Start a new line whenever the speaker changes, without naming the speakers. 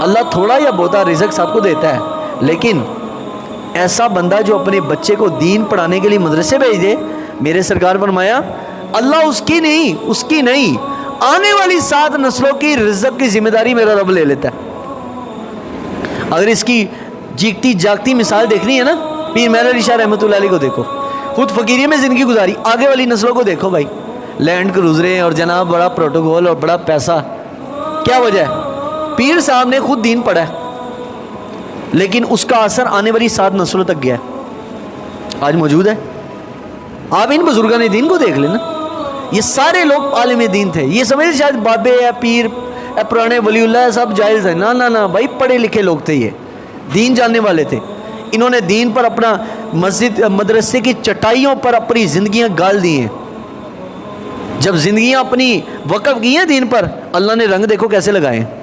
अल्लाह थोड़ा या बहुता रिज़्क सबको देता है, लेकिन ऐसा बंदा जो अपने बच्चे को दीन पढ़ाने के लिए मदरसे भेज दे, मेरे सरकार फरमाया अल्लाह उसकी नहीं आने वाली 7 नस्लों की रिज़्क की जिम्मेदारी मेरा रब ले लेता है। अगर इसकी जीती जागती मिसाल देखनी है ना, पीर महर अली शाह रहमतुल्लाह अलैह को देखो, खुद फ़कीरी में ज़िंदगी गुजारी, आगे वाली नस्लों को देखो भाई, लैंड क्रूजरें और जनाब बड़ा प्रोटोकॉल और बड़ा पैसा। क्या वजह है? पीर साहब ने खुद दीन पढ़ा है, लेकिन उसका असर आने वाली 7 नस्लों तक गया है, आज मौजूद है। आप इन बुजुर्गों ने दीन को देख लेना, ये सारे लोग आलिम दीन थे। ये समझ शायद बाबे या पीर या पुराने वलीउल्लाह सब जायज़ है, ना ना ना भाई, पढ़े लिखे लोग थे, ये दीन जानने वाले थे। इन्होंने दीन पर अपना मस्जिद मदरसे की चटाइयों पर अपनी ज़िंदगियाँ गाल दी हैं। जब ज़िंदगियाँ अपनी वक़फ़ की हैं दीन पर, अल्लाह ने रंग देखो कैसे लगाए हैं।